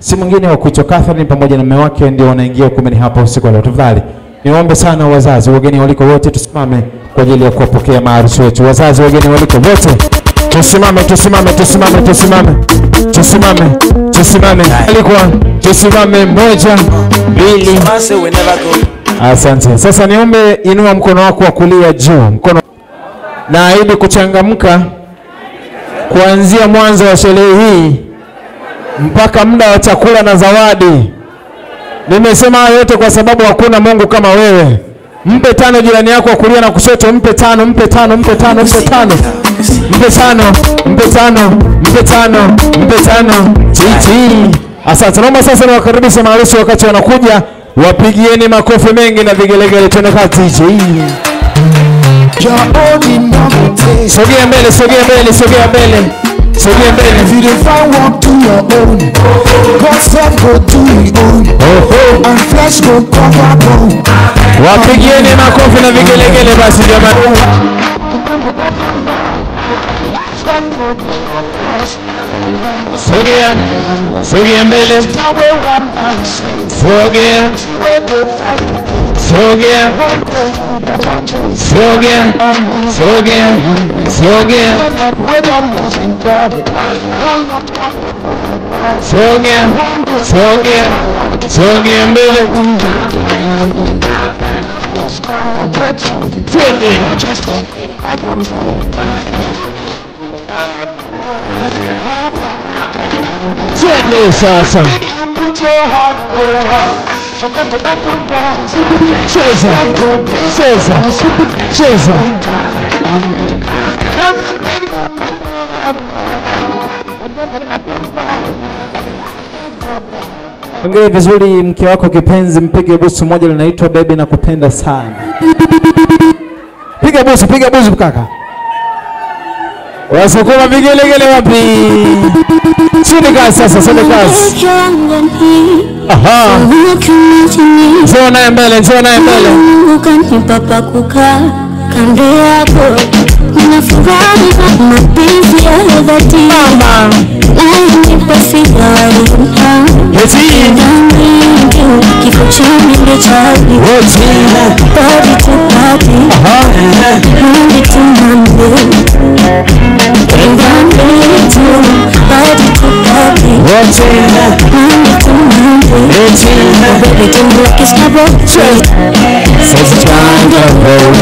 si mwingine wa kuitwa Catherine pamoja na mume wake ndio wanaingia ukumbini hapa usiku wa leo. Tafadhali niombe sana wazazi, wageni waliko wote tusimame kwa ajili ya kuwapokea maharusi wetu. Wazazi, wageni waliko wote tusimame. Alikuwa tusimame, 1 2. Asante. Sasa niombe inua mkono wako wa kulia juu. Mkono. Naahidi kuchangamka kuanzia mwanzo wa sherehe hii mpaka muda wa chakula na zawadi. Nimesema yote kwa sababu hakuna Mungu kama wewe. Mpe 5 jirani yako wa kulia na kushoto, mpe 5. Chichi. Asante. Naomba sasa niwakaribishe maharusi wakati wanakuja, wapigieni makofi mengi na vigelegele. Twende kazi DJ. Sogea mbele. If you don't walk to your own, God said go do your own. And flesh go cover bone. Wapigieni makofi na vigelegele basi jamani. Sogea mbele. Sogea mbele. Twende sasa. Cheza. Ongea vizuri mke wako kipenzi, mpige busu moja linaitwa baby na kupenda sana. Piga busu kaka. Wasukuma vigelegele wapi? Sini kazi sasa, sini kazi. Aha. Njoo naye mbele. Ukanipa kukaa kando yako, ninafurahi na mapenzi ya dhati. Mama. Unanipa figari kifo cha mimi chali. Body to body. Body to Monday. Body to body. Monday to Monday. Baby, don't look it's my Such a kind of road.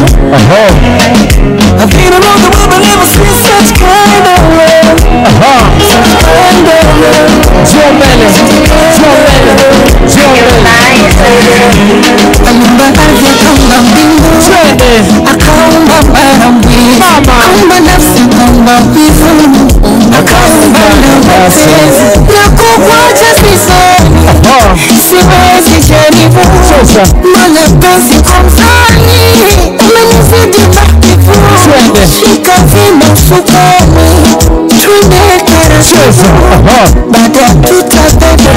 I've been around the world but never seen such kind of love. Such kind of love. Aliumba ardhi akaumba mbingu, akaumba bara mbili, akaumba nafsi, akaumba wivu, akaumba na mapenzi. Na kukuacha siwezi jaribu, maana penzi kwa mzani umenizidi mapifu. Shika vima ufukoni, twende taratibu, baada ya tutabeba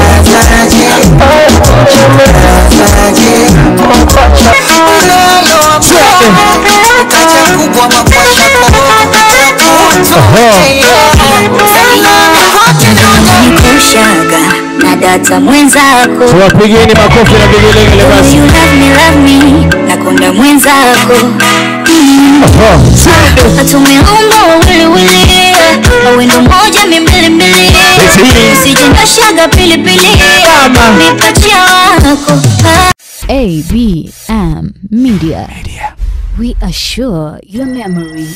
na data mwenzako. Tuwapigieni makofi na vigelegele basi. You love me nakunda mwenzako. Tumeumba wili awe ndo moja mbili. Usijendashaga pilipili nipatia wako. ABM Media. We assure your memory.